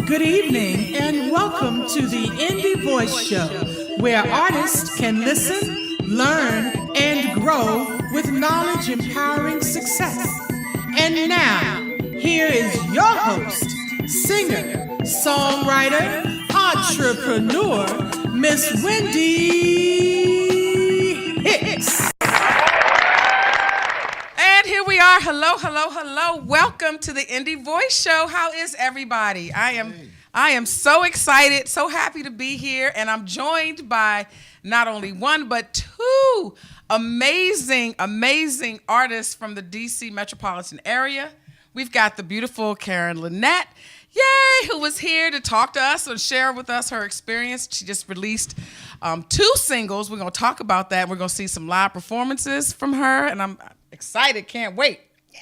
Good evening and welcome to the Indie Voice Show, where artists can listen, learn, and grow with knowledge empowering success. And now, here is your host, singer, songwriter, entrepreneur, Miss Wendy Hicks. And here we are. Hello, hello, hello. Welcome to the Indie Voice Show. How is everybody? I am so excited, so happy to be here, and I'm joined by not only one but two amazing artists from the DC metropolitan area. We've got the beautiful Karen Lynette, who was here to talk to us and share with us her experience. She just released 2 singles. We're going to talk about that. We're going to see some live performances from her, and I'm excited. Can't wait. Yeah.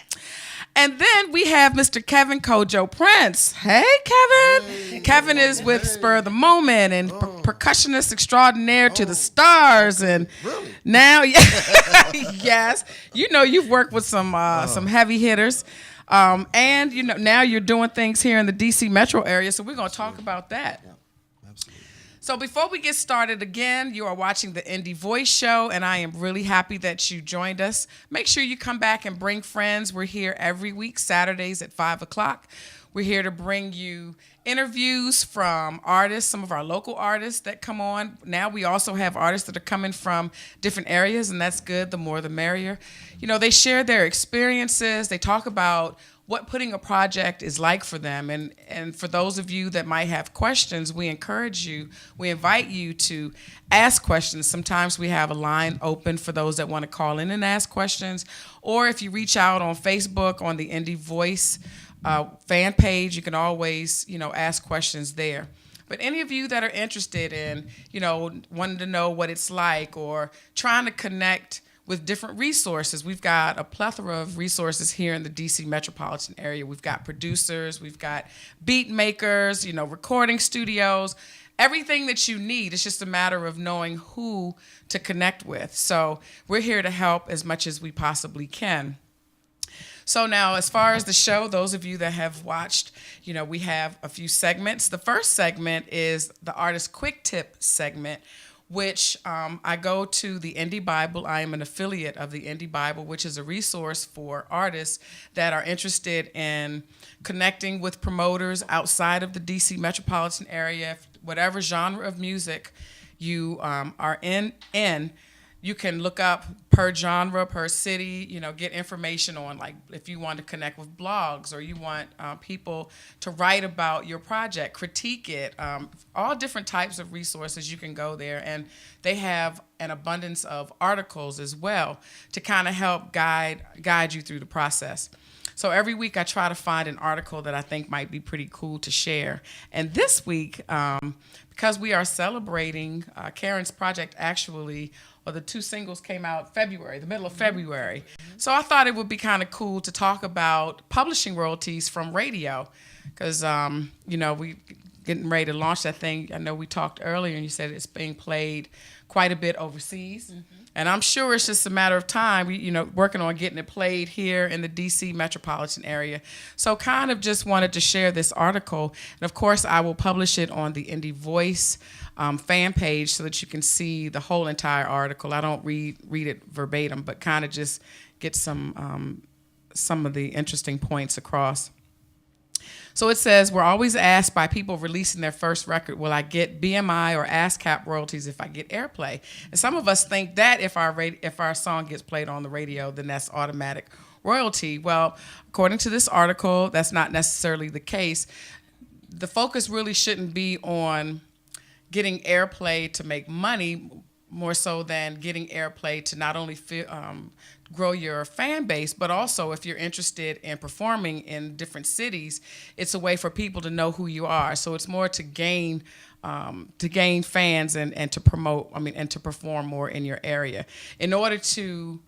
And then we have Mr. Kevin Kojo Prince. Hey, Kevin. Hey. Kevin is with Spur of the Moment and percussionist extraordinaire to the stars. And really? Now, yes, you know you've worked with some heavy hitters. And you know now you're doing things here in the DC metro area, so we're going to talk about that. Yeah, absolutely. So before we get started, again, you are watching the Indie Voice Show, and I am really happy that you joined us. Make sure you come back and bring friends. We're here every week, Saturdays at 5 o'clock. We're here to bring you interviews from artists, some of our local artists that come on. Now we also have artists that are coming from different areas, and that's good. The more the merrier. You know, they share their experiences. They talk about what putting a project is like for them. And for those of you that might have questions, we invite you to ask questions. Sometimes we have a line open for those that want to call in and ask questions. Or if you reach out on Facebook on the Indie Voice fan page, you can always, ask questions there. But any of you that are interested in, wanting to know what it's like or trying to connect with different resources, we've got a plethora of resources here in the DC metropolitan area. We've got producers, we've got beat makers, recording studios, everything that you need. It's just a matter of knowing who to connect with. So we're here to help as much as we possibly can. So now, as far as the show, those of you that have watched, we have a few segments. The first segment is the Artist Quick Tip segment, which I go to the Indie Bible. I am an affiliate of the Indie Bible, which is a resource for artists that are interested in connecting with promoters outside of the DC metropolitan area. Whatever genre of music you are in, you can look up per genre, per city, get information on, like, if you want to connect with blogs or you want people to write about your project, critique it, all different types of resources. You can go there, and they have an abundance of articles as well to kind of help guide you through the process. So every week I try to find an article that I think might be pretty cool to share. And this week, because we are celebrating Karen's project, the 2 singles came out the middle of February. So I thought it would be kind of cool to talk about publishing royalties from radio, because, we getting ready to launch that thing. I know we talked earlier and you said it's being played quite a bit overseas. Mm-hmm. And I'm sure it's just a matter of time, working on getting it played here in the DC metropolitan area. So kind of just wanted to share this article. And of course, I will publish it on the Indie Voice fan page so that you can see the whole entire article. I don't read it verbatim, but kind of just get some of the interesting points across. So it says, we're always asked by people releasing their first record, will I get BMI or ASCAP royalties if I get airplay? And some of us think that if our song gets played on the radio, then that's automatic royalty. Well, according to this article, that's not necessarily the case. The focus really shouldn't be on getting airplay to make money, more so than getting airplay to not only grow your fan base, but also if you're interested in performing in different cities, it's a way for people to know who you are. So it's more to gain fans and to promote, and to perform more in your area. In order to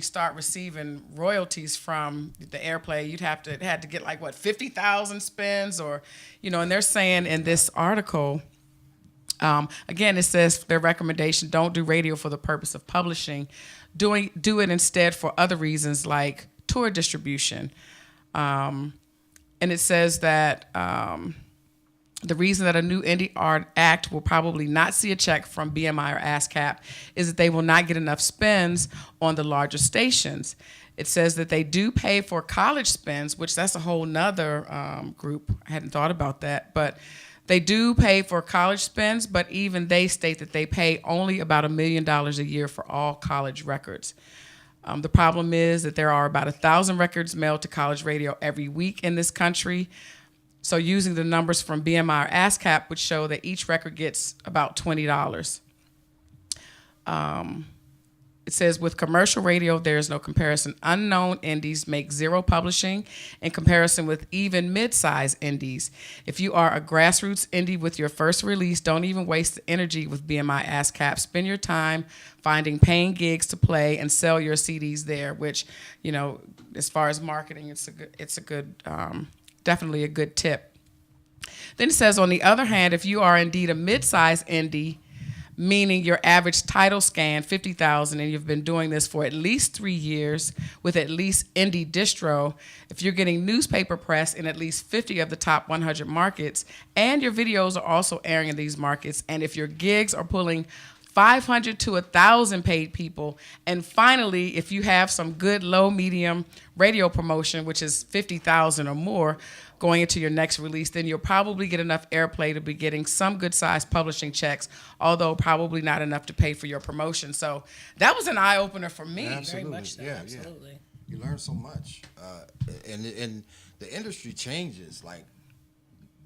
start receiving royalties from the airplay, it had to get 50,000 spins, or, and they're saying in this article, again, it says their recommendation, don't do radio for the purpose of publishing. Do it instead for other reasons like tour distribution, And it says that the reason that a new indie art act will probably not see a check from BMI or ASCAP is that they will not get enough spins on the larger stations. It says that they do pay for college spins, which that's a whole nother group. I hadn't thought about that, but they do pay for college spins, but even they state that they pay only about $1 million a year for all college records. The problem is that there are about 1,000 records mailed to college radio every week in this country. So using the numbers from BMI or ASCAP would show that each record gets about $20. It says, with commercial radio, there is no comparison. Unknown indies make zero publishing in comparison with even mid-size indies. If you are a grassroots indie with your first release, don't even waste the energy with BMI ASCAP. Spend your time finding paying gigs to play and sell your CDs there, which, you know, as far as marketing, it's a good definitely a good tip. Then it says, on the other hand, if you are indeed a mid-size indie, meaning your average title scan 50,000 and you've been doing this for at least 3 years with at least indie distro, if you're getting newspaper press in at least 50 of the top 100 markets, and your videos are also airing in these markets, and if your gigs are pulling 500 to 1,000 paid people, and finally, if you have some good low medium radio promotion, which is 50,000 or more, going into your next release, then you'll probably get enough airplay to be getting some good-sized publishing checks, although probably not enough to pay for your promotion. So that was an eye-opener for me. Absolutely. Very much so. Yeah, Absolutely. Yeah. You learn so much. And the industry changes. Like,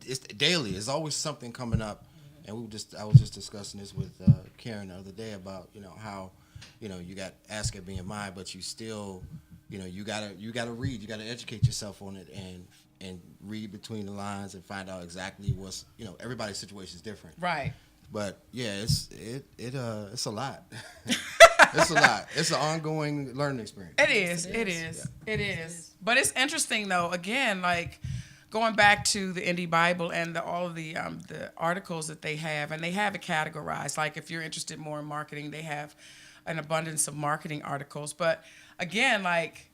it's daily. There's always something coming up. And I was just discussing this with Karen the other day about, you know, how, you know, you got ASCAP BMI, but you still, you know, you gotta read, you gotta educate yourself on it and read between the lines and find out exactly what's, you know, everybody's situation is different. Right. But yeah, it's a lot. It's a lot. It's an ongoing learning experience. It is. But it's interesting though. Again, like going back to the Indie Bible and all of the articles that they have, and they have it categorized. Like if you're interested more in marketing, they have an abundance of marketing articles. But again, like,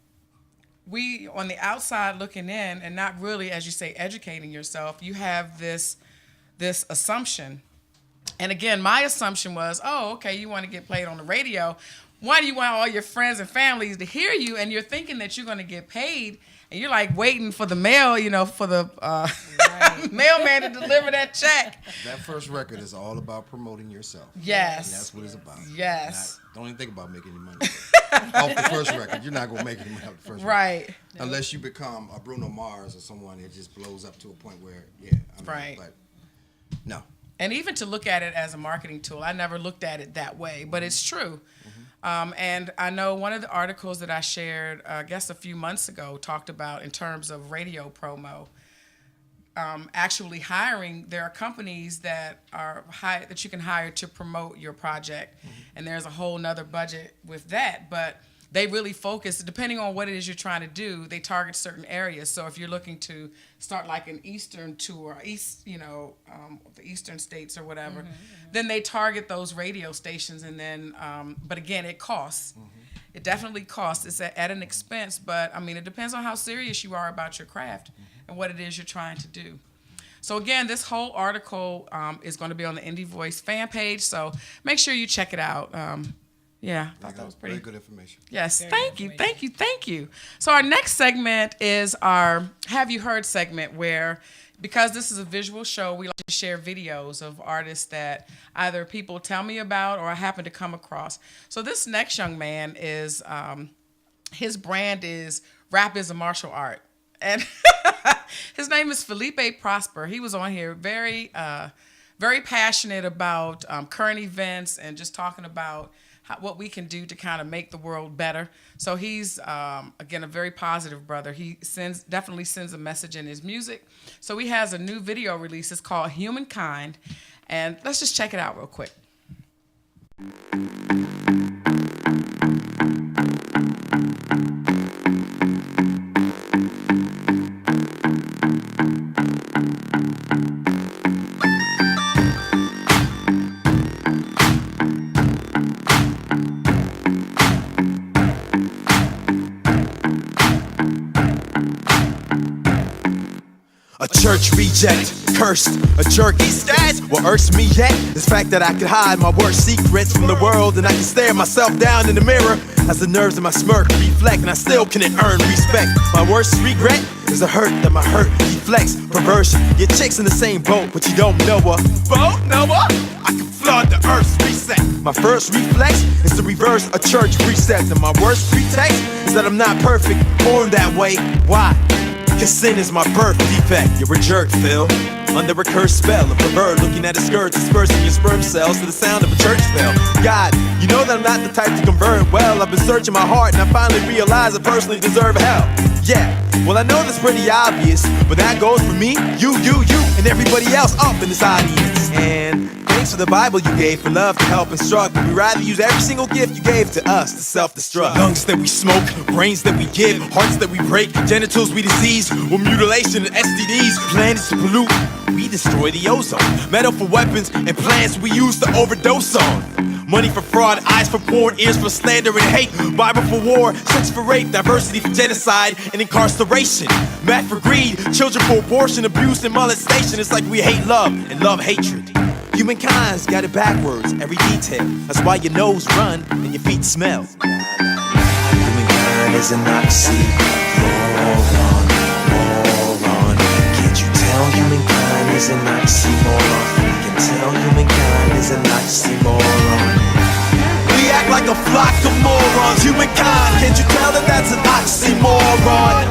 we on the outside looking in and not really, as you say, educating yourself, you have this assumption. And again, my assumption was, oh, okay, you want to get played on the radio. Why do you want all your friends and families to hear you? And you're thinking that you're going to get paid, and you're like waiting for the mail, you know, for the mailman to deliver that check. That first record is all about promoting yourself. Yes. And that's what it's about. Yes. Don't even think about making any money off the first record. You're not going to make any money off the first record. Right. Unless you become a Bruno Mars or someone that just blows up to a point where, Right. But no. And even to look at it as a marketing tool, I never looked at it that way, but it's true. And I know one of the articles that I shared, I guess a few months ago, talked about in terms of radio promo, actually hiring. There are companies that that you can hire to promote your project, and there's a whole nother budget with that. But they really focus, depending on what it is you're trying to do, they target certain areas. So if you're looking to start like an Eastern tour, the Eastern states or whatever, then they target those radio stations. And then, but again, it costs. It definitely costs. It's at an expense, but I mean, it depends on how serious you are about your craft and what it is you're trying to do. So again, this whole article is going to be on the Indie Voice fan page. So make sure you check it out. Yeah, I thought that was pretty Very good information. Yes, thank you. So our next segment is our Have You Heard segment, where, because this is a visual show, we like to share videos of artists that either people tell me about or I happen to come across. So this next young man is, his brand is Rap is a Martial Art. And his name is Felipe Prosper. He was on here very passionate about current events and just talking about what we can do to kind of make the world better. So he's, again, a very positive brother. He definitely sends a message in his music. So he has a new video release. It's called Humankind. And let's just check it out real quick. A church reject, cursed, a jerk. These stats, what irks me yet is the fact that I could hide my worst secrets from the world, and I can stare myself down in the mirror as the nerves in my smirk reflect, and I still couldn't earn respect. My worst regret is the hurt that my hurt deflects. Perversion, your chick's in the same boat, but you don't know her. Boat? Know her? I can flood the earth's reset. My first reflex is to reverse a church precepts, and my worst pretext is that I'm not perfect, born that way. Why? Cause sin is my birth defect. You're a jerk, Phil. Under a cursed spell, a pervert looking at a skirt, dispersing your sperm cells to the sound of a church bell. God, you know that I'm not the type to convert. Well, I've been searching my heart and I finally realized I personally deserve hell. Yeah, well I know that's pretty obvious, but that goes for me, you, and everybody else up in this audience. And thanks for the Bible you gave for love to help instruct, but we'd rather use every single gift you gave to us to self-destruct. Lungs that we smoke, brains that we give, hearts that we break, genitals we disease, with mutilation and STDs, planets to pollute, we destroy the ozone. Metal for weapons and plants we use to overdose on. Money for fraud, eyes for porn, ears for slander and hate. Bible for war, sex for rape, diversity for genocide and incarceration. Math for greed, children for abortion, abuse and molestation. It's like we hate love and love hatred. Humankind's got it backwards, every detail. That's why your nose run and your feet smell. Humankind is an oxymoron. Can't you tell humankind is an oxymoron? We can tell humankind is an oxymoron. We act like a flock of morons. Humankind, can't you tell that that's an oxymoron?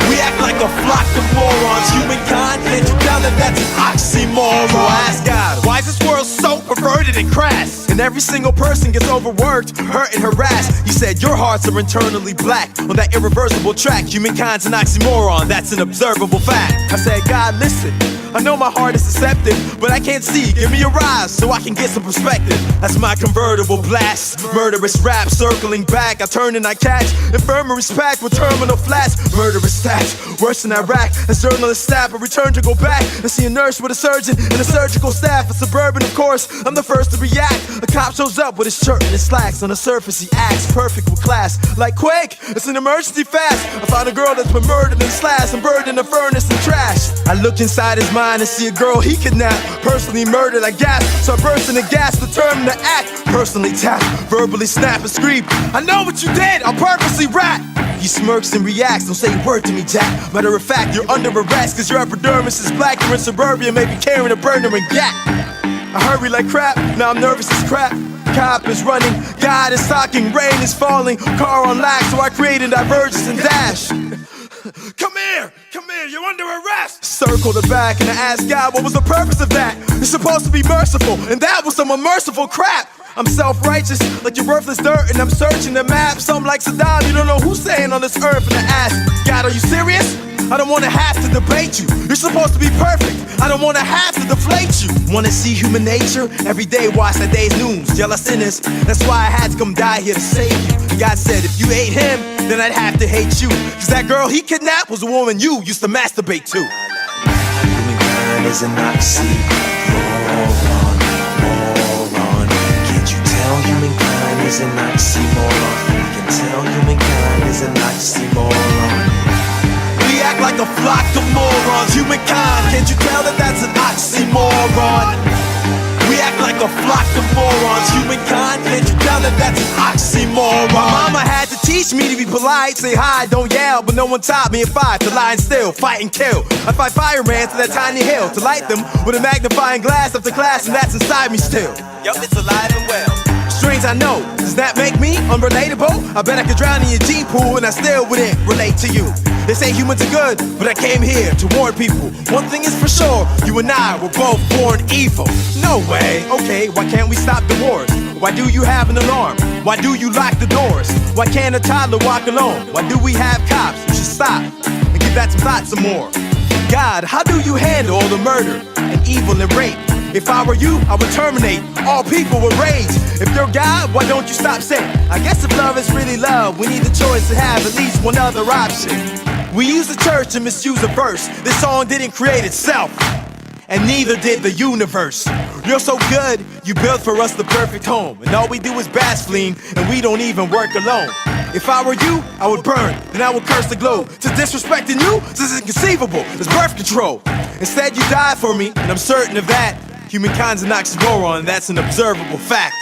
We act like a flock of morons. Humankind, can't you tell that that's an oxymoron? So I ask God, why is this world so perverted and crass? And every single person gets overworked, hurt and harassed. You said your hearts are internally black on that irreversible track. Humankind's an oxymoron, that's an observable fact. I said, God, listen, I know my heart is deceptive, but I can't see. Give me your eyes so I can get some perspective. That's my convertible blast. Murderous rap circling back. I turn and I catch. Infirmaries packed with terminal flats. Murderous stats, worse than Iraq. As journalists snap, I return to go back and see a nurse with a surgeon and a surgical staff. A suburban, of course, I'm the first to react. A cop shows up with his shirt and his slacks. On the surface, he acts perfect with class. Like Quake, it's an emergency fast. I found a girl that's been murdered and slashed and burned in the furnace and trash. I look inside his mind and see a girl he kidnapped, personally murdered, I gasp. So I burst into gas, determined to act. Personally tap, verbally snap and scream, I know what you did, I'll purposely rap. He smirks and reacts, don't say a word to me, Jack. Matter of fact, you're under arrest, cause your epidermis is black. You're in suburbia, maybe carrying a burner and gat. I hurry like crap, now I'm nervous as crap. Cop is running, God is talking, rain is falling, car on lag, so I create a divergence and dash. Come here, you're under arrest. Circle the back and I ask God, what was the purpose of that? You're supposed to be merciful, and that was some unmerciful crap. I'm self-righteous, like you're worthless dirt, and I'm searching the map. Some like Saddam, you don't know who's staying on this earth. And I ask, God, are you serious? I don't wanna have to debate you. You're supposed to be perfect, I don't wanna have to deflate you. Wanna see human nature? Every day watch that day's news. Jealous sinners, that's why I had to come die here to save you. And God said, if you hate him, then I'd have to hate you. Cause that girl he kidnapped was a woman you used to masturbate to. Humankind is an oxymoron. Can't you tell humankind is an oxymoron? We can tell humankind is an oxymoron. We act like a flock of morons. Humankind, can't you tell that that's an oxymoron? We act like a flock of morons. Humankind, can't you tell that that's an oxymoron? My mama had to teach me to be polite, say hi, don't yell, but no one taught me at 5 to lie and still, fight and kill. I fight fireman to that tiny hill, to light them with a magnifying glass after class, and that's inside me still. Yup, it's alive and well. Strange, I know. Does that make me unrelatable? I bet I could drown in your gene pool and I still wouldn't relate to you. They say humans are good, but I came here to warn people. One thing is for sure, you and I were both born evil. No way. Okay, why can't we stop the wars? Why do you have an alarm? Why do you lock the doors? Why can't a toddler walk alone? Why do we have cops? You should stop and give that some thought some more. God, how do you handle all the murder and evil and rape? If I were you, I would terminate all people with rage. If you're God, why don't you stop saying? I guess if love is really love, we need the choice to have at least one other option. We use the church and misuse a verse. This song didn't create itself, and neither did the universe. You're so good, you built for us the perfect home, and all we do is blaspheme, and we don't even work alone. If I were you, I would burn, then I would curse the globe. To disrespecting you, this is inconceivable. It's birth control. Instead, you died for me, and I'm certain of that. Humankind's an oxymoron, that's an observable fact.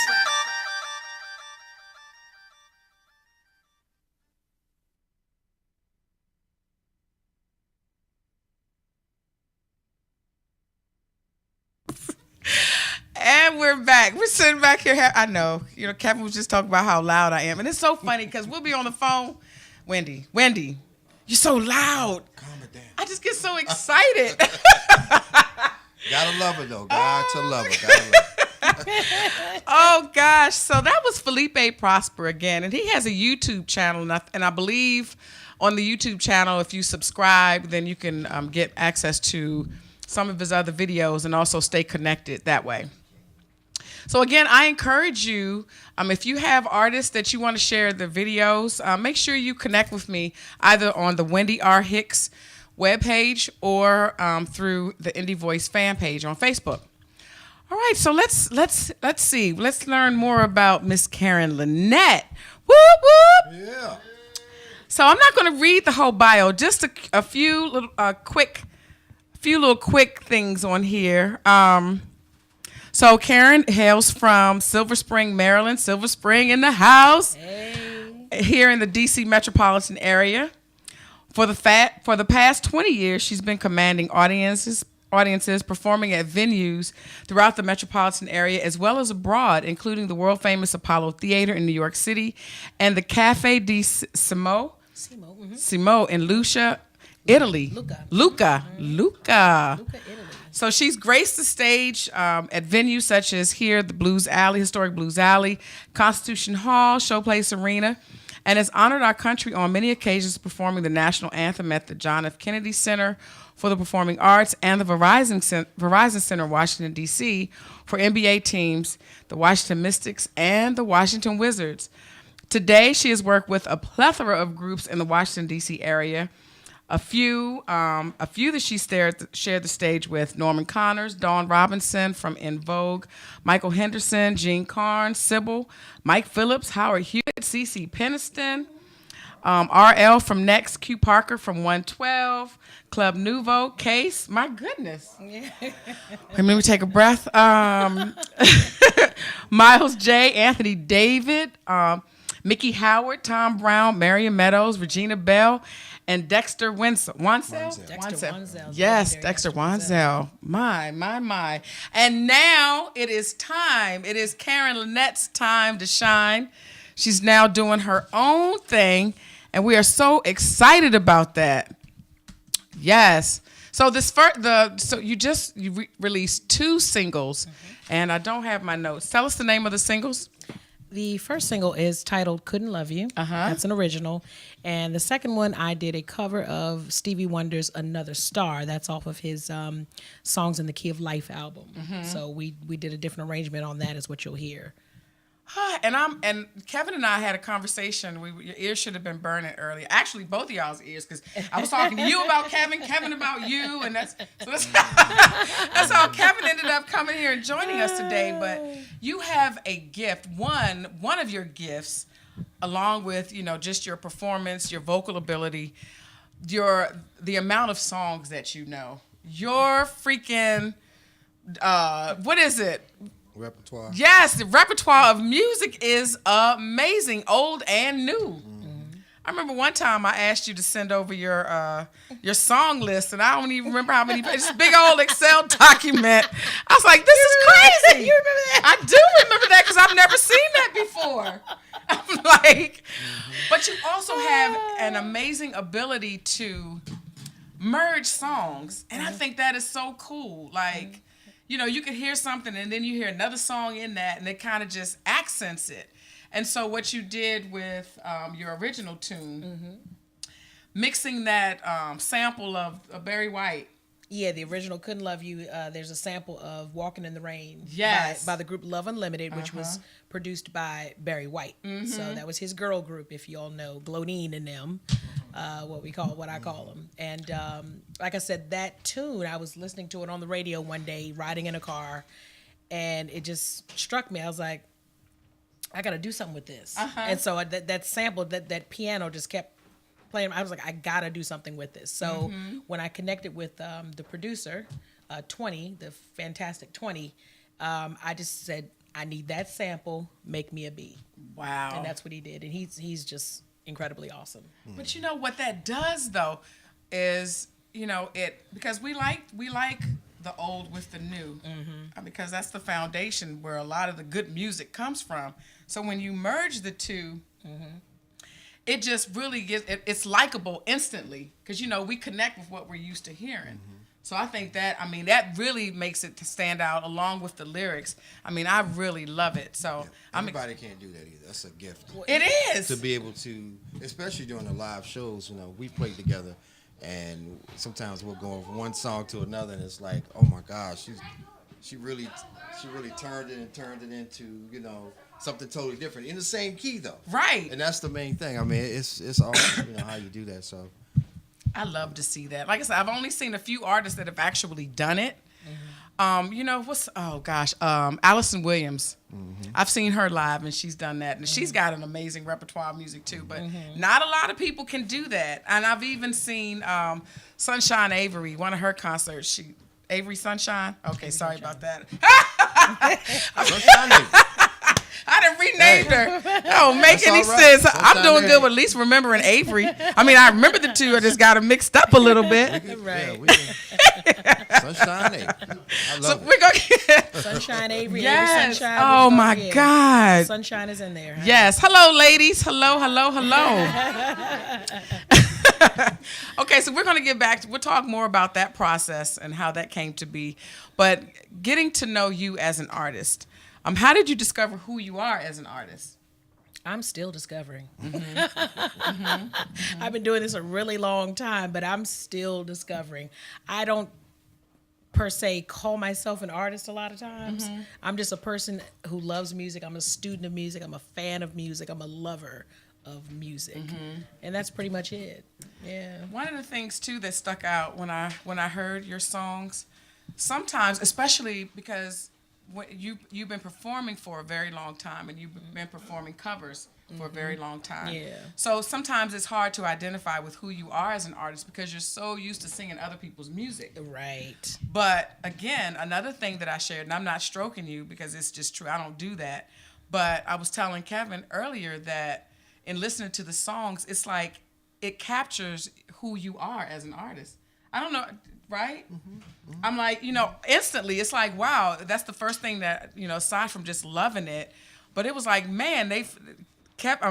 And we're back. We're sitting back here. I know. Kevin was just talking about how loud I am. And it's so funny because we'll be on the phone. Wendy, you're so loud. Calm it down. I just get so excited. Gotta love her, though. Got to love her. Gotta love her. Oh, gosh. So that was Felipe Prosper again. And he has a YouTube channel. And I believe on the YouTube channel, if you subscribe, then you can get access to some of his other videos and also stay connected that way. So again, I encourage you, if you have artists that you want to share the videos, make sure you connect with me either on the Wendy R. Hicks webpage or through the Indie Voice fan page on Facebook. All right, so let's see. Let's learn more about Miss Karen Lynette. Whoop whoop. Yeah. So I'm not going to read the whole bio. Just a few little quick things on here. So Karen hails from Silver Spring, Maryland. Silver Spring in the house. Hey. Here in the D.C. metropolitan area. For the past 20 years, she's been commanding audiences performing at venues throughout the metropolitan area as well as abroad, including the world-famous Apollo Theater in New York City and the Café di Simo in Luca, Italy. Luca, Italy. So she's graced the stage at venues such as here, the Historic Blues Alley, Constitution Hall, Showplace Arena, and has honored our country on many occasions performing the national anthem at the John F. Kennedy Center for the Performing Arts and the Verizon Center in Washington, D.C. for NBA teams, the Washington Mystics and the Washington Wizards. Today, she has worked with a plethora of groups in the Washington, D.C. area. A few that she shared the stage with: Norman Connors, Dawn Robinson from In Vogue, Michael Henderson, Gene Carnes, Sybil, Mike Phillips, Howard Hewitt, CeCe Peniston, RL from Next, Q Parker from 112, Club Nouveau, Case. My goodness. Yeah. Let me take a breath. Miles J, Anthony David, Mickey Howard, Tom Brown, Marion Meadows, Regina Bell, and Dexter Wansell. Yes, Dexter Wansell. My. And now it is time. It is Karen Lynette's time to shine. She's now doing her own thing, and we are so excited about that. Yes. So you released 2 singles, and I don't have my notes. Tell us the name of the singles. The first single is titled Couldn't Love You. That's an original. And the second one, I did a cover of Stevie Wonder's Another Star. That's off of his Songs in the Key of Life album. So we did a different arrangement on that, is what you'll hear. And Kevin and I had a conversation. Your ears should have been burning earlier. Actually, both of y'all's ears, because I was talking to you about Kevin about you, and that's how Kevin ended up coming here and joining us today. But you have a gift. One of your gifts, along with just your performance, your vocal ability, the amount of songs that you know. Your freaking what is it? Repertoire. Yes, the repertoire of music is amazing, old and new. I remember one time I asked you to send over your song list, and I don't even remember how many pages. This big old Excel document. I was like, this is crazy. You remember that? I do remember that because I've never seen that before. I'm like, but you also have an amazing ability to merge songs, and I think that is so cool. Like, you could hear something and then you hear another song in that, and it kind of just accents it. And so what you did with your original tune, mixing that sample of Barry White. Yeah, the original Couldn't Love You, there's a sample of Walking in the Rain by the group Love Unlimited, which was produced by Barry White. So that was his girl group, if you all know, Glodine and them. What I call them. And like I said, that tune, I was listening to it on the radio one day, riding in a car, and it just struck me. I was like, I got to do something with this. And so that sample, that piano just kept playing. I was like, I got to do something with this. So when I connected with the producer, 20, the fantastic 20, I just said, I need that sample, make me a beat. Wow. And that's what he did. And he's just incredibly awesome. But you know what that does though is, you know, because we like the old with the new, because that's the foundation where a lot of the good music comes from. So when you merge the two, it just really it's likable instantly, because, you know, we connect with what we're used to hearing. So I think that really makes it to stand out along with the lyrics. I mean, I really love it. So everybody can't do that either. That's a gift. It is. To be able to, especially during the live shows, you know, we played together, and sometimes we'll go from one song to another, and it's like, oh my gosh, she really turned it into, you know, something totally different in the same key though. Right. And that's the main thing. I mean, it's awesome, you know, how you do that. So I love to see that. Like I said, I've only seen a few artists that have actually done it. You know, Allison Williams. I've seen her live, and she's done that. And she's got an amazing repertoire of music, too. But not a lot of people can do that. And I've even seen Sunshine Avery, one of her concerts. Avery Sunshine? Okay, sorry about that. Sunshine Avery. I done renamed her. That don't make any sense. I'm doing good with at least remembering Avery. I mean, I remember the two. I just got them mixed up a little bit. Right. Sunshine Avery. I love it. We're going to get Sunshine Avery. Yes. Sunshine. Oh, my God. Sunshine is in there. Huh? Yes. Hello, ladies. Hello. Okay, so we're going to get back. We'll talk more about that process and how that came to be. But getting to know you as an artist, how did you discover who you are as an artist? I'm still discovering. I've been doing this a really long time, but I'm still discovering. I don't per se call myself an artist a lot of times. I'm just a person who loves music. I'm a student of music. I'm a fan of music. I'm a lover of music. And that's pretty much it. Yeah. One of the things too that stuck out when I heard your songs, sometimes, especially because you've been performing for a very long time, and you've been performing covers for a very long time. Yeah. So sometimes it's hard to identify with who you are as an artist because you're so used to singing other people's music. Right. But again, another thing that I shared, and I'm not stroking you because it's just true, I don't do that, but I was telling Kevin earlier that in listening to the songs, it's like it captures who you are as an artist. I don't know, right? I'm like, you know, instantly, it's like, wow, that's the first thing that, you know, aside from just loving it, but it was like, man, they've kept,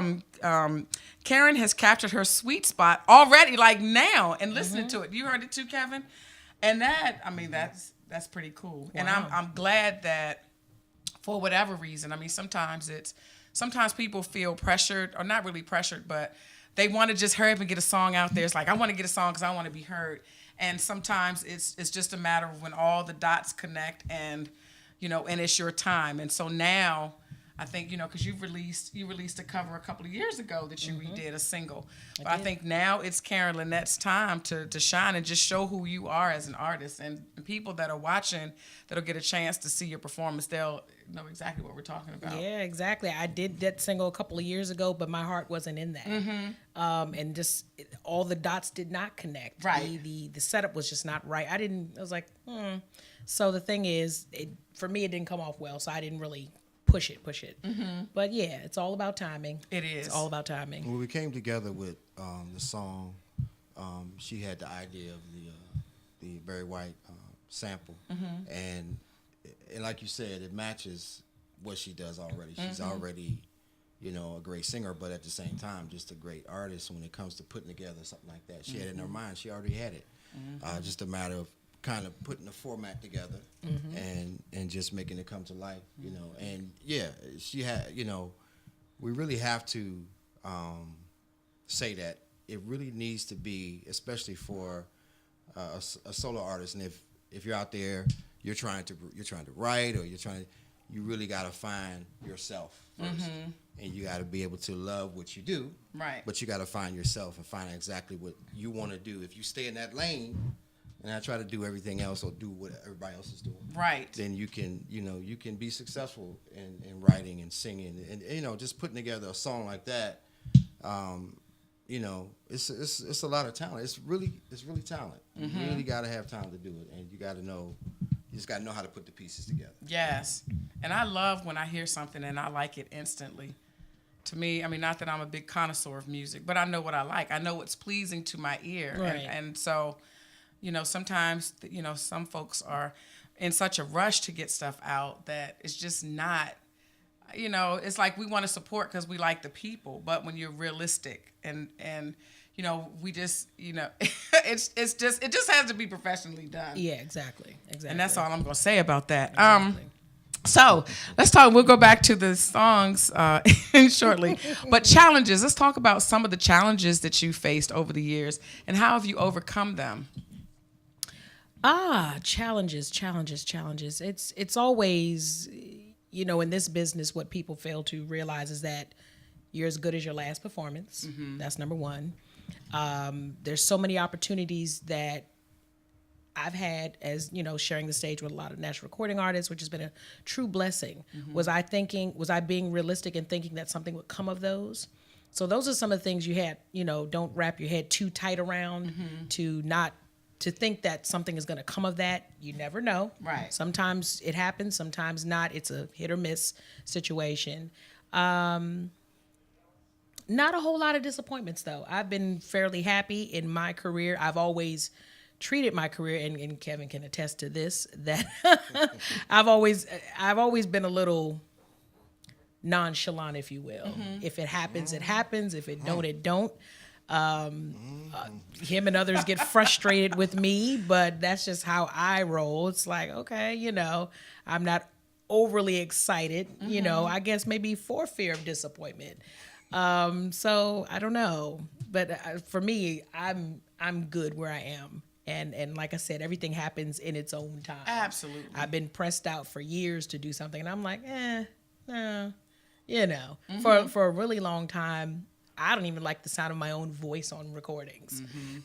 Karen has captured her sweet spot already, like now, and listening to it. You heard it too, Kevin? And that, I mean, that's pretty cool. Wow. And I'm glad that for whatever reason, I mean, sometimes people feel pressured, or not really pressured, but they want to just hurry up and get a song out there. It's like, I want to get a song because I want to be heard. And sometimes it's just a matter of when all the dots connect, and, you know, and it's your time. And so now, I think, you know, because you released a cover a couple of years ago that you redid a single. But I think now it's Karen Lynette's time to shine and just show who you are as an artist. And people that are watching, that'll get a chance to see your performance, they'll know exactly what we're talking about. Yeah, exactly. I did that single a couple of years ago, but my heart wasn't in that. And just all the dots did not connect. Right. The setup was just not right. I was like, So the thing is, for me, it didn't come off well, so I didn't really push it. But yeah, it's all about timing. It is. It's all about timing. When we came together with the song, she had the idea of the Barry White sample, and like you said, it matches what she does already. She's already, you know, a great singer, but at the same time, just a great artist when it comes to putting together something like that. She had it in her mind. She already had it. Just a matter of kind of putting the format together and just making it come to life, you know. And yeah, she had, you know, we really have to say that it really needs to be, especially for a solo artist. And if you're out there, you're trying to write, or you really got to find yourself first. And you got to be able to love what you do. Right. But you got to find yourself and find exactly what you want to do. If you stay in that lane, and I try to do everything else or do what everybody else is doing, right, then you can be successful in writing and singing, and just putting together a song like that. It's a lot of talent. It's really talent. You really got to have talent to do it, and you just got to know how to put the pieces together. Yes, and I love when I hear something and I like it instantly. To me, I mean, not that I'm a big connoisseur of music, but I know what I like. I know what's pleasing to my ear, right. and so, sometimes, some folks are in such a rush to get stuff out that it's just not. It's like we want to support because we like the people, but when you're realistic and we just, it just has to be professionally done. Yeah, exactly. And that's all I'm going to say about that. Exactly. So let's talk. We'll go back to the songs shortly, but challenges. Let's talk about some of the challenges that you faced over the years and how have you overcome them? Challenges. It's always, in this business, what people fail to realize is that you're as good as your last performance. Mm-hmm. That's number one. There's so many opportunities that I've had as, sharing the stage with a lot of national recording artists, which has been a true blessing. Mm-hmm. Was I being realistic and thinking that something would come of those? So those are some of the things you had, don't wrap your head too tight around to think that something is going to come of that. You never know. Right. Sometimes it happens, sometimes not. It's a hit or miss situation. Not a whole lot of disappointments, though. I've been fairly happy in my career. I've always treated my career, and Kevin can attest to this, that I've always been a little nonchalant, if you will. Mm-hmm. If it happens, it happens. If it don't, it don't. Him and others get frustrated with me, but that's just how I roll. It's like, okay, I'm not overly excited, I guess maybe for fear of disappointment. So I don't know, but for me, I'm good where I am. And like I said, everything happens in its own time. Absolutely. I've been pressed out for years to do something, and I'm like, for a really long time, I don't even like the sound of my own voice on recordings. Mm-hmm.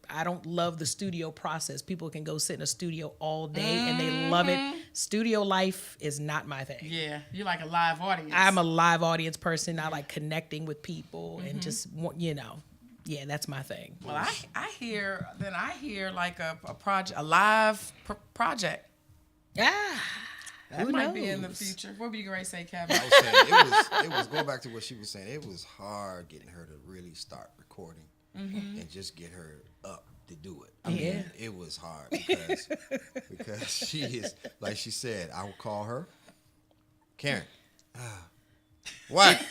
I don't love the studio process. People can go sit in a studio all day and they love it. Studio life is not my thing. Yeah, you're like a live audience. I'm a live audience person. I like connecting with people and just, yeah, that's my thing. Well, I hear like a project, a live project. That might be in the future. What were you going to say, Kevin? I was saying it was going back to what she was saying. It was hard getting her to really start recording and just get her up to do it. I mean, it was hard because she is, like she said, I will call her, Karen. What?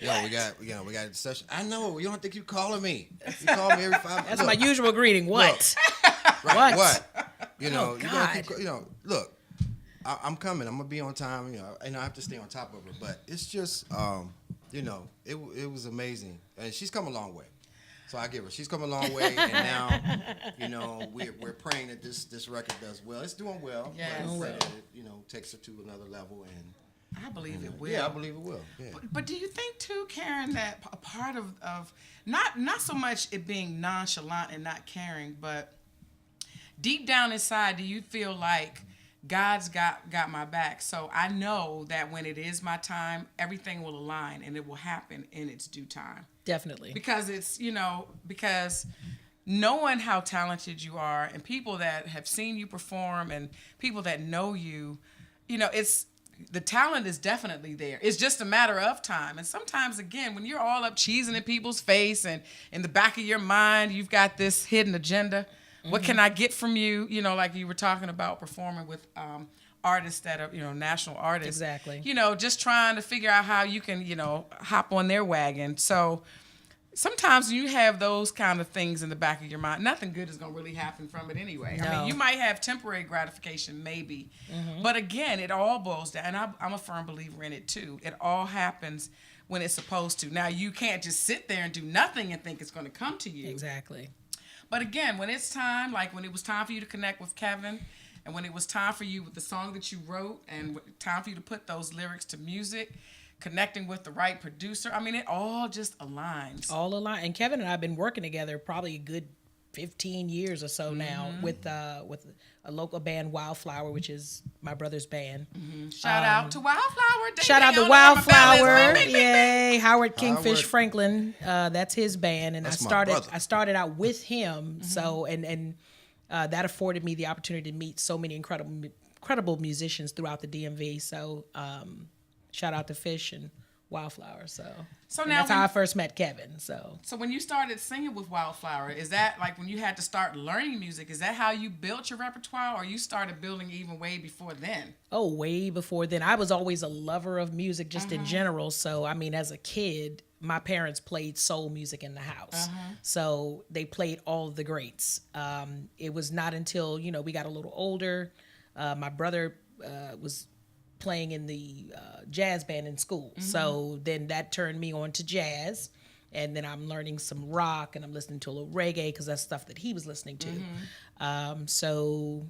We got a session. I know you don't think you're calling me. You call me every 5 minutes. That's my usual greeting. What? Look, right, what? You God. Look, I'm coming. I'm gonna be on time. And I have to stay on top of her. But it's just, it was amazing, and she's come a long way. So I give her. She's come a long way, and now, we're praying that this record does well. It's doing well. Yeah, but pray that it, takes her to another level, and I believe it will. Yeah, I believe it will. Yeah. But do you think too, Karen, that a part of not so much it being nonchalant and not caring, but deep down inside, do you feel like God's got my back? So I know that when it is my time, everything will align and it will happen in its due time. Definitely. Because it's, because knowing how talented you are and people that have seen you perform and people that know you, it's the talent is definitely there. It's just a matter of time. And sometimes, again, when you're all up cheesing in people's face and in the back of your mind, you've got this hidden agenda. What can I get from you? Like you were talking about performing with artists that are, national artists. Exactly. Just trying to figure out how you can, hop on their wagon. So sometimes you have those kind of things in the back of your mind. Nothing good is going to really happen from it anyway. No. I mean, you might have temporary gratification, maybe. But again, it all boils down. And I'm a firm believer in it, too. It all happens when it's supposed to. Now, you can't just sit there and do nothing and think it's going to come to you. Exactly. But again, when it's time, like when it was time for you to connect with Kevin, and when it was time for you with the song that you wrote, and time for you to put those lyrics to music, connecting with the right producer, I mean, it all just aligns. All align. And Kevin and I have been working together probably a good 15 years or so now with a local band, Wildflower, which is my brother's band. Shout out to Wildflower. Shout out to Wildflower. Yay. Howard Kingfish Franklin. That's his band. And I started out with him. So, and that afforded me the opportunity to meet so many incredible musicians throughout the DMV. So, shout out to Fish and Wildflower. So now that's how I first met Kevin. So when you started singing with Wildflower, is that like when you had to start learning music? Is that how you built your repertoire, or you started building even way before then? Oh, way before then. I was always a lover of music just in general. So I mean, as a kid, my parents played soul music in the house. So they played all of the greats. It was not until we got a little older. My brother was playing in the jazz band in school. So then that turned me on to jazz. And then I'm learning some rock and I'm listening to a little reggae because that's stuff that he was listening to. So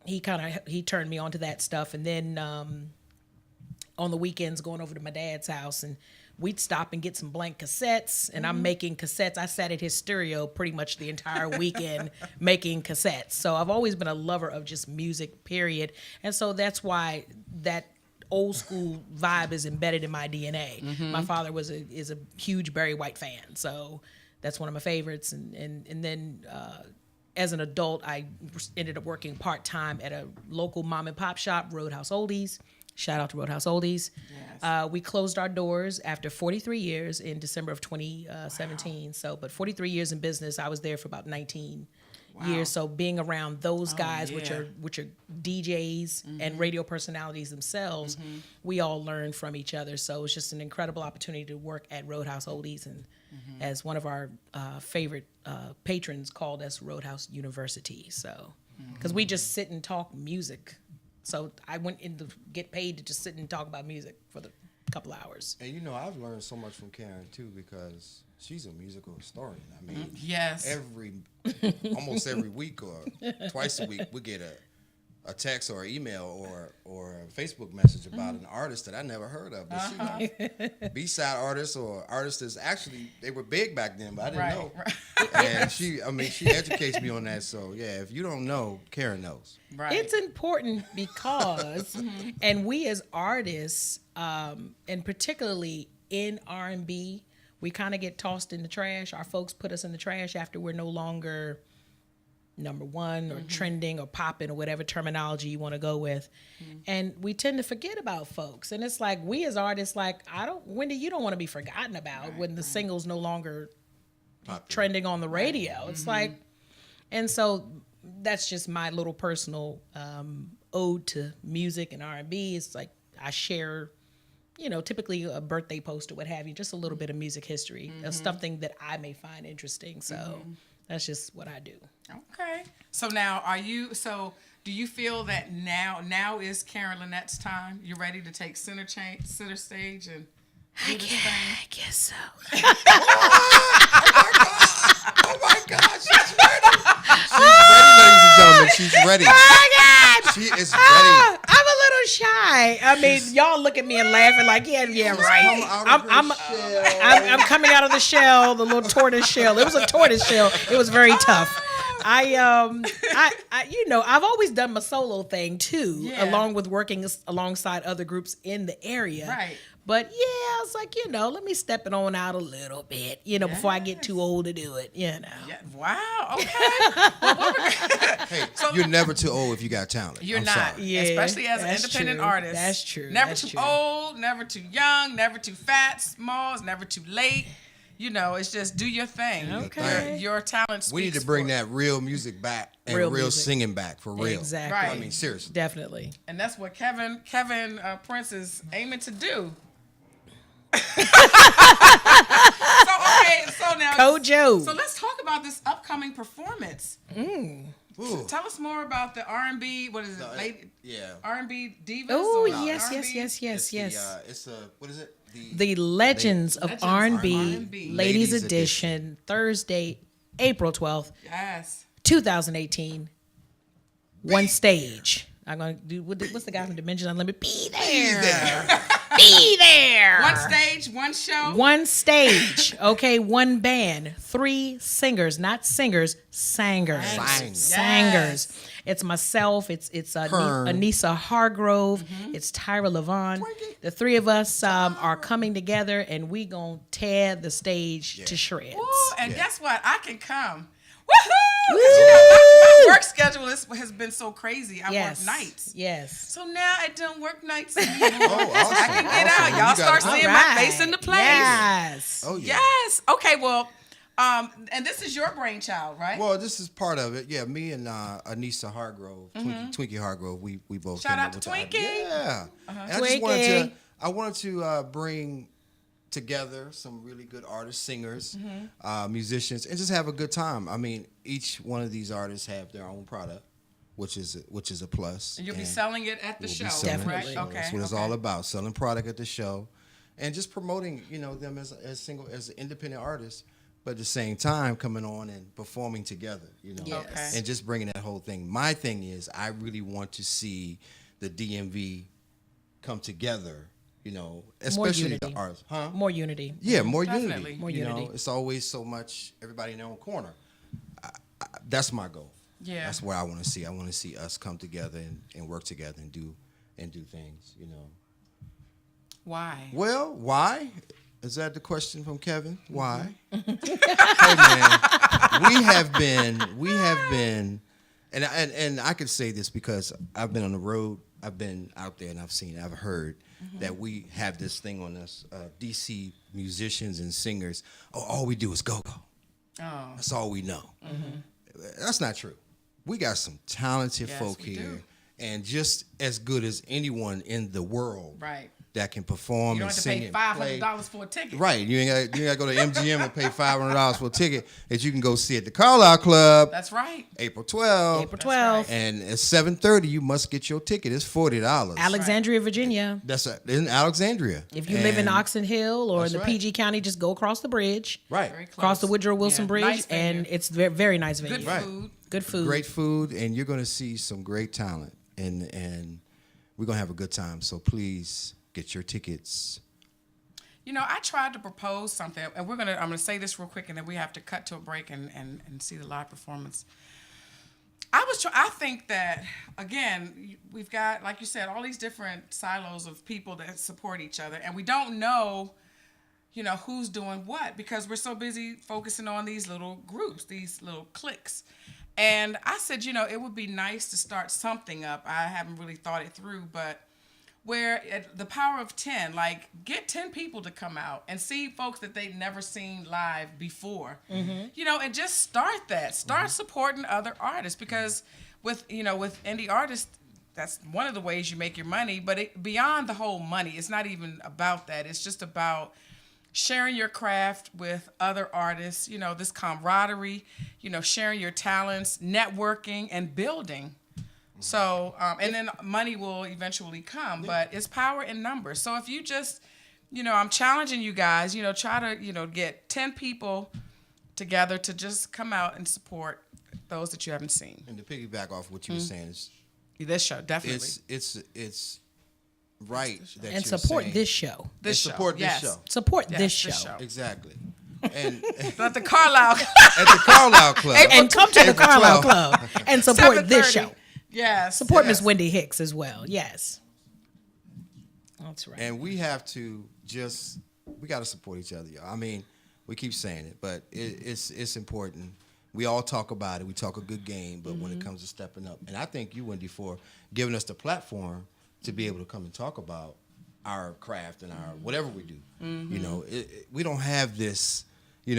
he turned me on to that stuff. And then on the weekends going over to my dad's house, and we'd stop and get some blank cassettes, and I'm making cassettes. I sat at his stereo pretty much the entire weekend making cassettes. So I've always been a lover of just music, period. And so that's why that old school vibe is embedded in my DNA. My father is a huge Barry White fan, so that's one of my favorites. And then as an adult, I ended up working part-time at a local mom and pop shop, Roadhouse Oldies. Shout out to Roadhouse Oldies. Yes. We closed our doors after 43 years in December of 2017. Wow. So, but 43 years in business, I was there for about 19 years. So being around those guys, which are DJs and radio personalities themselves, we all learn from each other. So it's just an incredible opportunity to work at Roadhouse Oldies, and as one of our favorite patrons called us Roadhouse University. So, because we just sit and talk music. So I went in to get paid to just sit and talk about music for the couple hours. And I've learned so much from Karen too, because she's a musical historian. I mean, almost every week or twice a week we get a text or email or a Facebook message about an artist that I never heard of. But B-side artists or artists that's actually, they were big back then, but I didn't know. And she educates me on that. So yeah, if you don't know, Karen knows. Right. It's important because, and we as artists, and particularly in R&B, we kind of get tossed in the trash. Our folks put us in the trash after we're no longer number one or trending or popping or whatever terminology you want to go with. And we tend to forget about folks. And it's like, we as artists, like, Wendy, you don't want to be forgotten about when the single's no longer trending on the radio. It's like, and so that's just my little personal ode to music and R&B. It's like, I share, typically a birthday post or what have you, just a little bit of music history of something that I may find interesting. So that's just what I do. Okay. So now do you feel that now is Karen Lynette's time? You're ready to take center stage and do this thing? I guess so. Oh my God, she's ready. She's ready, ladies and gentlemen. She's ready. Oh my God. She is ready. I'm a little shy. I mean, y'all look at me and laughing like, yeah, right. I'm coming out of the shell, the little tortoise shell. It was a tortoise shell. It was very tough. I've always done my solo thing too, along with working alongside other groups in the area. Right. But I was like, let me step it on out a little bit, before I get too old to do it, Yeah. Wow. Okay. Hey, you're never too old if you got talent. You're not. Sorry. Yeah, especially as an independent artist. That's true. Never too old, never too young, never too fat, small, never too late. It's just do your thing. Okay. Your talent speaks. We need to bring that real music back and real singing back for real. Exactly. Right. I mean, seriously. Definitely. And that's what Kevin Prince is aiming to do. So now Kojo. So let's talk about this upcoming performance. Tell us more about the R&B. What is it? R&B divas. Oh, yes. It's what is it? The Legends of R&B Ladies Edition, Thursday, April 12th. Yes. 2018. One stage. I'm gonna do what's the guy from Dimension Unlimited? Be there. Be there. One stage, one show. One stage. Okay, one band, 3 singers, not singers, sangers. Sangers. Sangers. It's myself. It's Anissa Hargrove. It's Tyra Levon. The 3 of us are coming together, and we gonna tear the stage to shreds. Ooh, and guess what? I can come. Woohoo! My work schedule has been so crazy. I work nights. Yes. So now I don't work nights anymore. Awesome. I can get out. Y'all start seeing my face in the place. Yes. Oh, yeah. Yes. Okay, well, and this is your brainchild, right? Well, this is part of it. Yeah, me and Anissa Hargrove, Twinkie Hargrove, we both Shout came out up to with the Twinkie. idea. Yeah. And Twinkie. I wanted to bring together some really good artists, singers, musicians, and just have a good time. I mean, each one of these artists have their own product, which is a plus. And you'll be selling it at the show, Definitely. right? Okay. That's what it's all about: selling product at the show, and just promoting, them as independent artists, but at the same time coming on and performing together, Yes. and just bringing that whole thing. My thing is, I really want to see the DMV come together. Especially the artists, huh? More unity. Yeah, more Definitely. unity. More unity. It's always so much everybody in their own corner. That's my goal. Yeah. That's what I want to see. I want to see us come together and work together and do things. Why? Well, why? Is that the question from Kevin? Why? Hey man, we have been, and I could say this because I've been on the road. I've been out there and I've heard that we have this thing on us, DC musicians and singers. Oh, all we do is go-go. Oh. That's all we know. That's not true. We got some talented folk we here, do. and just as good as anyone in the world Right. that can perform You don't and have to sing pay and play. $500 for a ticket. Right, you ain't got to go to MGM and pay $500 for a ticket that you can go see at the Carlisle Club. That's right. April 12th. April 12th. And at 7:30, you must get your ticket. It's $40. Alexandria, Virginia. That's in Alexandria. If you live in Oxon Hill or in the right. PG County, just go across the bridge. Right. Very close. Cross the Woodrow Wilson Yeah. Bridge, Nice venue. and it's very, very nice venue. Good Right. food. Good food. Great food, and you're going to see some great talent, and we're going to have a good time. So please get your tickets. I tried to propose something, and I'm gonna say this real quick, and then we have to cut to a break and see the live performance. I think that, again, we've got, like you said, all these different silos of people that support each other, and we don't know, who's doing what, because we're so busy focusing on these little groups, these little cliques. And I said, it would be nice to start something up. I haven't really thought it through, but where at the power of 10, like, get 10 people to come out and see folks that they've never seen live before, and just start that. Start supporting other artists, because with indie artists, that's one of the ways you make your money, but beyond the whole money, it's not even about that. It's just about sharing your craft with other artists, this camaraderie, sharing your talents, networking, and building. So, and then money will eventually come, but it's power in numbers. So if you just, I'm challenging you guys, try to, get 10 people together to just come out and support those that you haven't seen. And to piggyback off what you were saying, is This show, definitely. it's right that And you're support saying, this show. This and show, support yes. this show. Support Yes, this show. Exactly. And At the Carlisle. at the Carlisle Club. And come to the April Carlisle 12th. Club and support this 7:30. show. Yes. Support yes. Miss Wendy Hicks as well. Yes. That's right. And we have to we got to support each other, y'all. I mean, we keep saying it, but it's important. We all talk about it. We talk a good game, but when it comes to stepping up, and I thank you, Wendy, for giving us the platform to be able to come and talk about our craft and our whatever we do. We don't have this,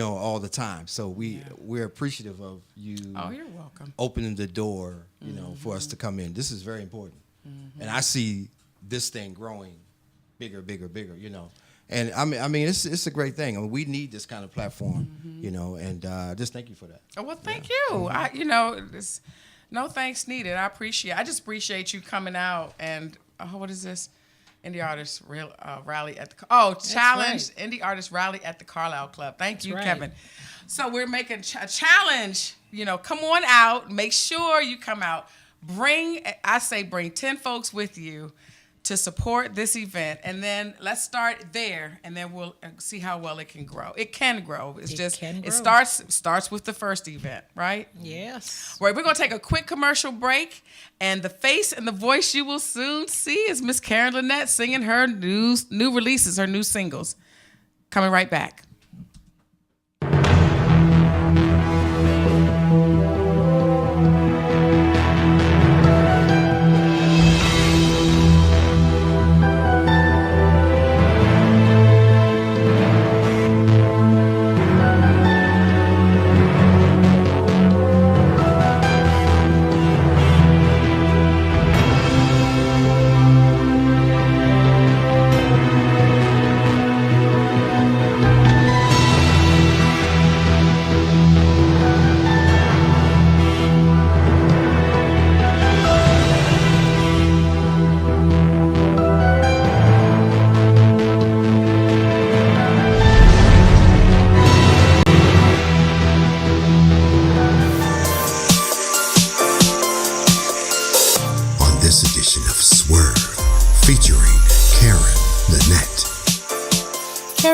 all the time. So we're appreciative of you. Oh, you're welcome. Opening the door, for us to come in. This is very important, and I see this thing growing bigger, And I mean, it's a great thing. I mean, we need this kind of platform, and just thank you for that. Oh, well, thank you. No thanks needed. I just appreciate you coming out and what is this? Indie Artists Rally at the Challenge right. Indie Artists Rally at the Carlisle Club. Thank you, right. Kevin. So we're making a challenge. Come on out. Make sure you come out. bring 10 folks with you to support this event, and then let's start there, and then we'll see how well it can grow. It can grow. It starts with the first event, right? Yes. Right. We're gonna take a quick commercial break, and the face and the voice you will soon see is Miss Karen Lynette singing her new releases, her new singles. Coming right back.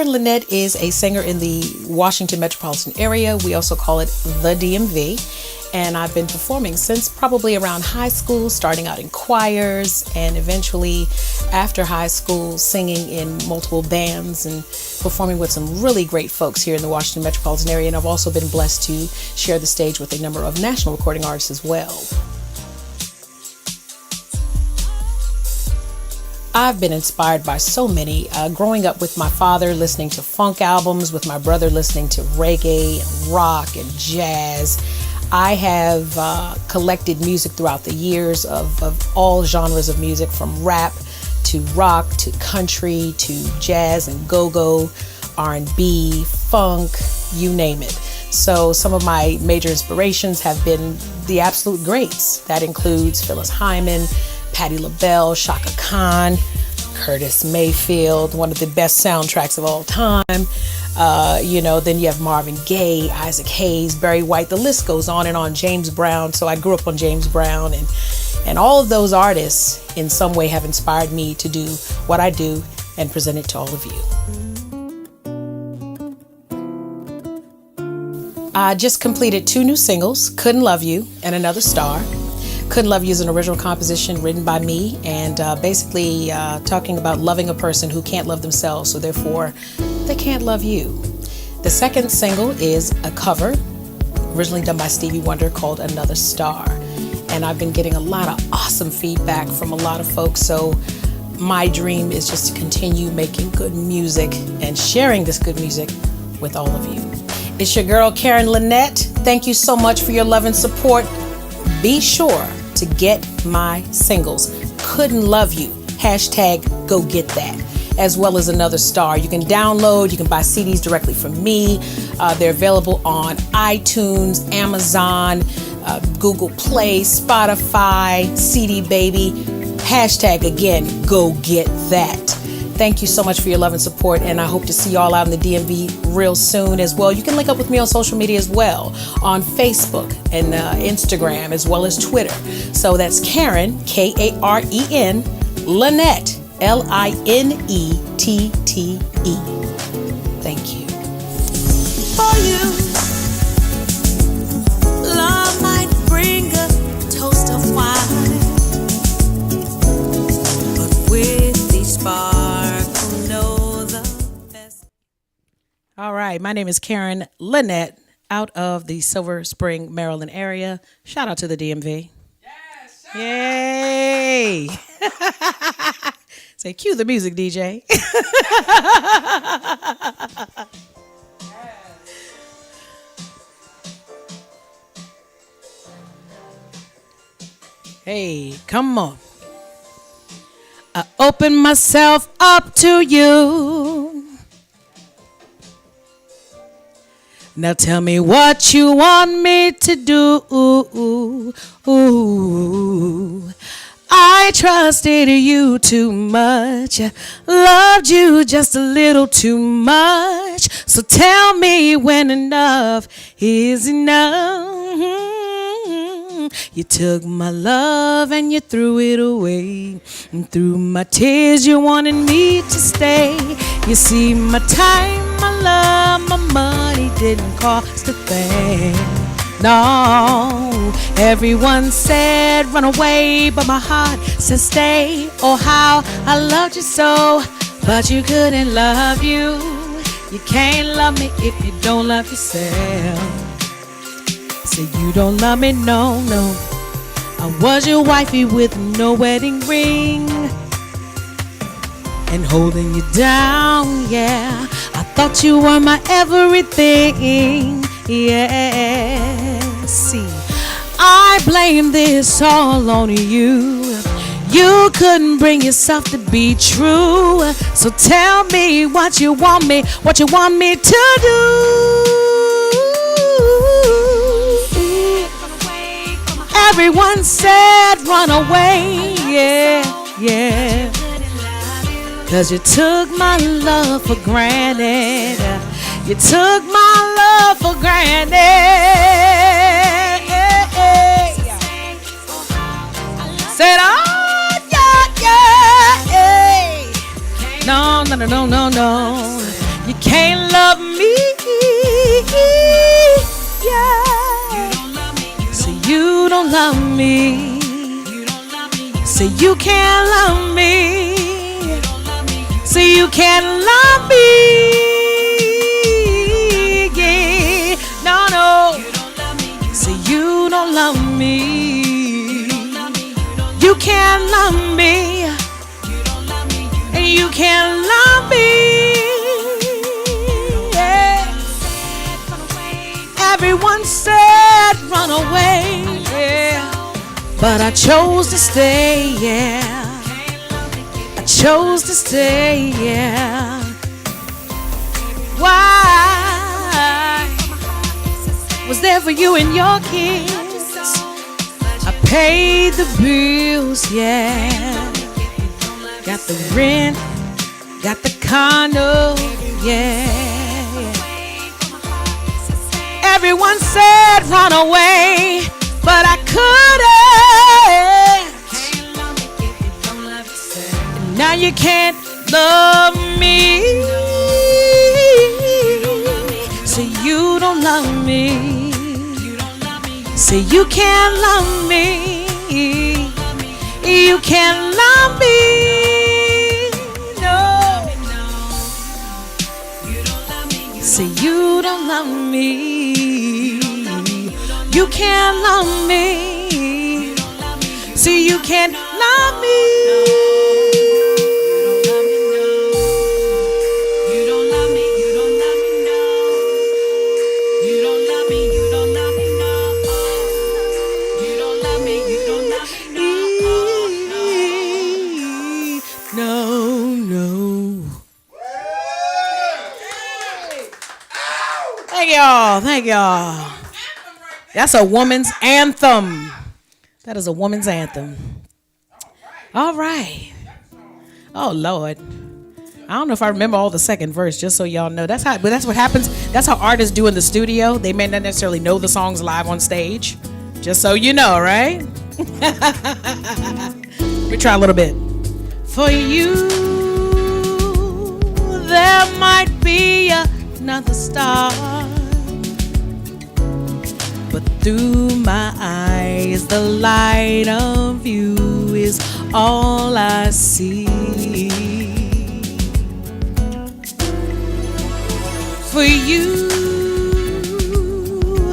Lynette is a singer in the Washington metropolitan area. We also call it the DMV. And I've been performing since probably around high school, starting out in choirs and eventually after high school singing in multiple bands and performing with some really great folks here in the Washington metropolitan area. And I've also been blessed to share the stage with a number of national recording artists as well. I've been inspired by so many. Growing up with my father listening to funk albums, with my brother listening to reggae and rock and jazz. I have collected music throughout the years of all genres of music, from rap to rock to country to jazz and go-go, R&B, funk, you name it. So some of my major inspirations have been the absolute greats. That includes Phyllis Hyman, Patti LaBelle, Shaka Khan, Curtis Mayfield, one of the best soundtracks of all time. Then you have Marvin Gaye, Isaac Hayes, Barry White, the list goes on and on, James Brown. So I grew up on James Brown, and all of those artists in some way have inspired me to do what I do and present it to all of you. I just completed 2 new singles, Couldn't Love You and Another Star. Couldn't Love You is an original composition written by me, and basically talking about loving a person who can't love themselves, so therefore they can't love you. The second single is a cover, originally done by Stevie Wonder, called Another Star. And I've been getting a lot of awesome feedback from a lot of folks, so my dream is just to continue making good music and sharing this good music with all of you. It's your girl, Karen Lynette. Thank you so much for your love and support. Be sure to get my singles, Couldn't Love You, # go get that, as well as Another Star. You can download, you can buy CDs directly from me. They're available on iTunes, Amazon, Google Play, Spotify, CD Baby, # again, go get that. Thank you so much for your love and support, and I hope to see you all out in the DMV real soon as well. You can link up with me on social media as well, on Facebook and Instagram, as well as Twitter. So that's Karen, Karen, Lynette, Lineette. Thank you. For you, love might bring a toast of wine, but with each spark, all right, my name is Karen Lynette, out of the Silver Spring, Maryland area. Shout out to the DMV. Yes, yay! Say, cue the music, DJ. Hey, come on. I open myself up to you. Now tell me what you want me to do. I trusted you too much, loved you just a little too much. So tell me when enough is enough. You took my love and you threw it away. And through my tears you wanted me to stay. You see, my time, my love, my money didn't cost a thing. No, everyone said run away, but my heart said stay. Oh, how I loved you so, but you couldn't love you. You can't love me if you don't love yourself. Say you don't love me, no, no. I was your wifey with no wedding ring and holding you down, yeah. I thought you were my everything, yeah. See, I blame this all on you. You couldn't bring yourself to be true. So tell me what you want me to do. Everyone said run away, yeah, yeah. 'Cause you took my love for granted. You took my love for granted. Said, oh, yeah, yeah. No, no, no, no, no, no. You can't love me, yeah. You don't love me. Say you can't love me. Say you can't love me. Yeah. No, no. Say you don't love me. You can't love me. And you can't love me. Yeah. Everyone said run away, yeah. But I chose to stay, yeah. I chose to stay, yeah. Why? Was there for you and your kids. I paid the bills, yeah. Got the rent, got the condo, yeah. Everyone said run away, but I couldn't. And now you can't love me. Say you don't love me. Say you can't love me. You can't love me. No. Say you don't love me. You can't love me. See, you can't love me. You don't love me. You don't love me. No. You don't love me. You don't love me. No. You don't love me. You don't love me. No. No. Thank y'all. Thank y'all. That's a woman's anthem. That is a woman's anthem. All right. Oh, Lord. I don't know if I remember all the second verse, just so y'all know. But that's what happens. That's how artists do in the studio. They may not necessarily know the songs live on stage. Just so you know, right? Let me try a little bit. For you, there might be another star. But through my eyes, the light of you is all I see. For you,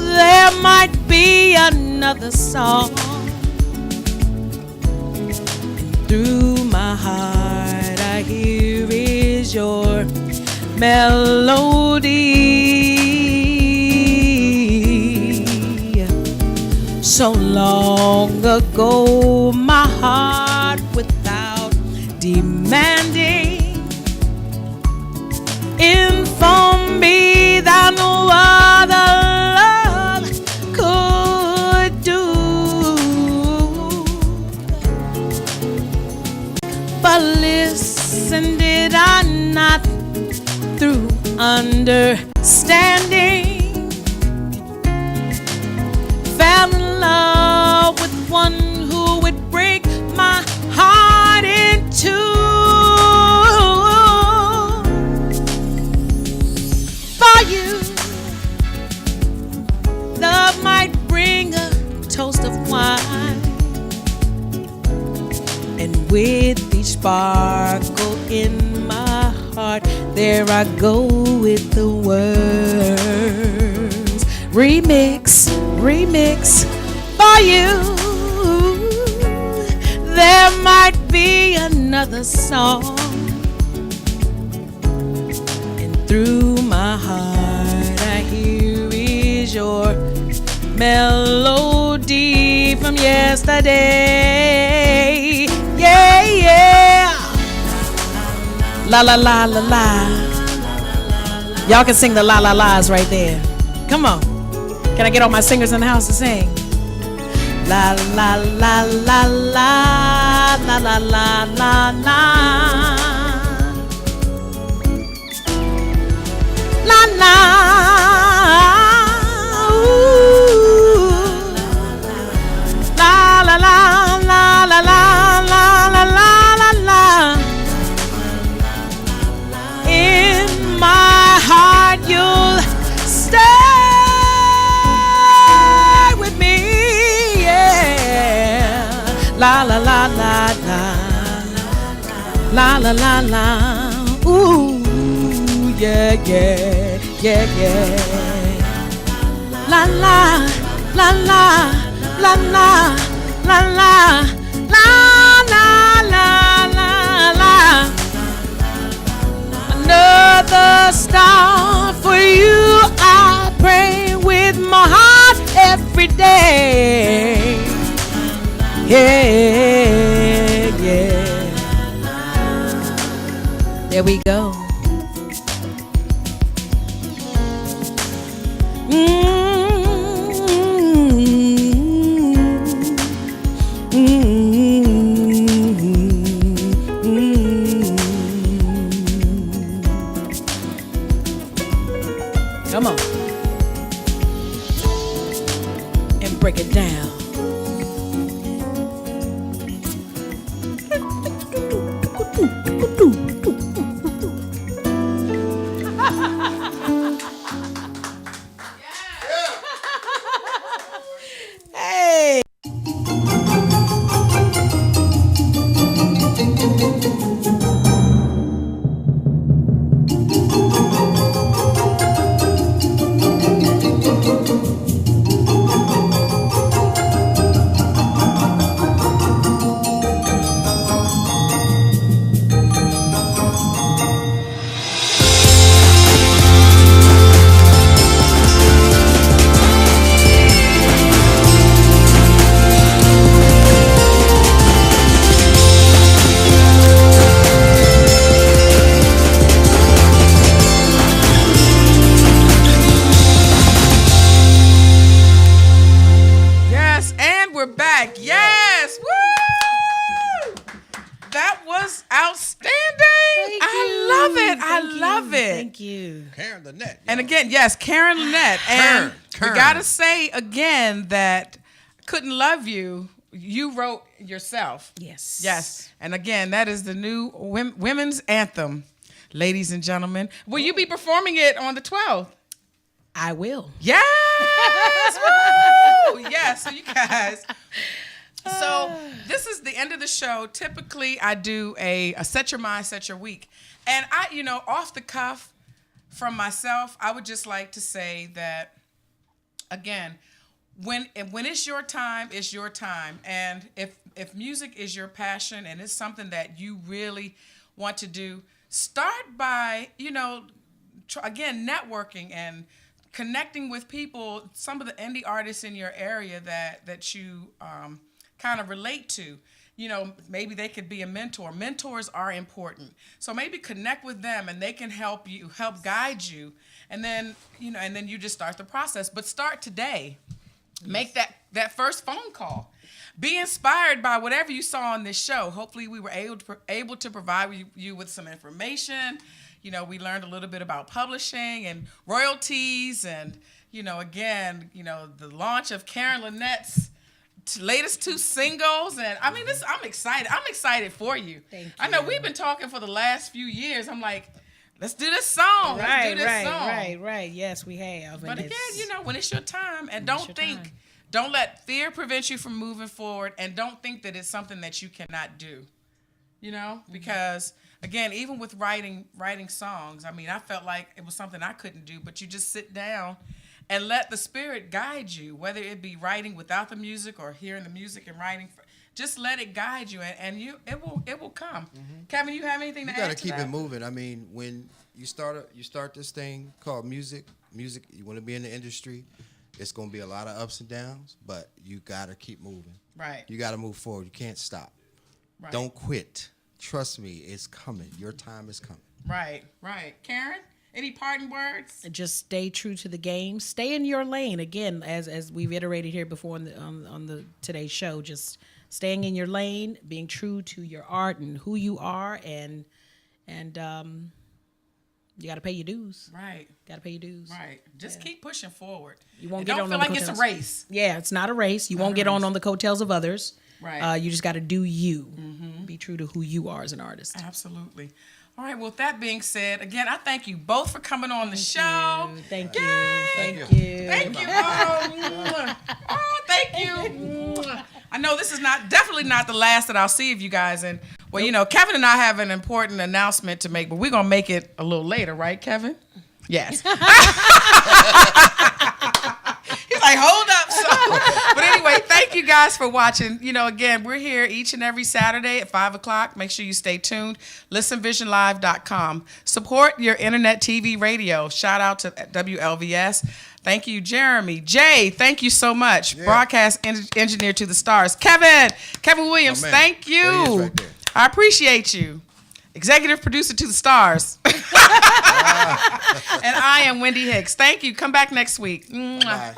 there might be another song. And through my heart, I hear is your melody. So long ago, my heart without demanding informed me that no other love could do. But listen, did I not through understanding fell in love sparkle in my heart. There I go with the words. Remix for you. There might be another song, and through my heart I hear is your melody from yesterday. Yeah, yeah. La la la la la. Y'all can sing the la la la's right there. Come on. Can I get all my singers in the house to sing? La la la la la la la la la la. La la. La la la la la la la la la la. In my heart you'll stay with me, yeah. La la la la la. La la la la. Ooh, yeah, yeah, yeah, yeah. La la la la. La la la la la la la la la. Another star for you. I pray with my heart every day. Yeah, yeah. There we go. Come on. And break it down. Hey. And again, yes, Karen Lynette. And we gotta say again that Couldn't Love You, you wrote yourself. Yes. Yes. And again, that is the new women's anthem, ladies and gentlemen. Will you be performing it on the 12th? I will. Yes. Woo! Yes. So you guys. So this is the end of the show. Typically, I do a set your mind, set your week. And I, off the cuff from myself, I would just like to say that, again, when it's your time, it's your time. And if music is your passion and it's something that you really want to do, start by, again, networking and connecting with people, some of the indie artists in your area that you kind of relate to. Maybe they could be a mentor. Mentors are important. So maybe connect with them and they can help guide you. And then, and then you just start the process. But start today. Make that first phone call. Be inspired by whatever you saw on this show. Hopefully we were able to provide you with some information. We learned a little bit about publishing and royalties and, again, the launch of Karen Lynette's latest 2 singles. And I mean, I'm excited. I'm excited for you. Thank you. I know we've been talking for the last few years. I'm like, let's do this song. Let's do this song. Right. Yes, we have. But again, when it's your time, and don't let fear prevent you from moving forward, and don't think that it's something that you cannot do. You know, because again, even with writing songs, I mean, I felt like it was something I couldn't do, but you just sit down and let the Spirit guide you, whether it be writing without the music or hearing the music and writing. Just let it guide you, and it will come. Mm-hmm. Kevin, you have anything to add to that? You got to keep it moving. I mean, when you start this thing called music, you want to be in the industry, it's going to be a lot of ups and downs, but you got to keep moving. Right. You got to move forward. You can't stop. Right. Don't quit. Trust me, it's coming. Your time is coming. Right. Karen, any parting words? Just stay true to the game. Stay in your lane. Again, as we've iterated here before on the today's show, just staying in your lane, being true to your art and who you are, and you got to pay your dues. Right. Got to pay your dues. Right. Just keep pushing forward. You won't get don't feel like it's a race. Yeah, it's not a race. You won't get on the coattails of others. Right. You just got to do you. Mm-hmm. Be true to who you are as an artist. Absolutely. All right. Well, with that being said, again, I thank you both for coming on the show. Thank you. Yay! Thank you. Thank you. Thank you. I know this is definitely not the last that I'll see of you guys. And well, you know, Kevin and I have an important announcement to make, but we're gonna make it a little later, right, Kevin? Yes. He's like, hold up. So, but anyway, thank you guys for watching. You know, again, we're here each and every Saturday at 5 o'clock. Make sure you stay tuned. ListenVisionLive.com. Support your internet, TV, radio. Shout out to WLVS. Thank you, Jeremy. Jay, thank you so much. Yeah. Broadcast engineer to the stars. Kevin Williams, thank you. There he is right there. I appreciate you. Executive producer to the stars. And I am Wendy Hicks. Thank you. Come back next week. Bye.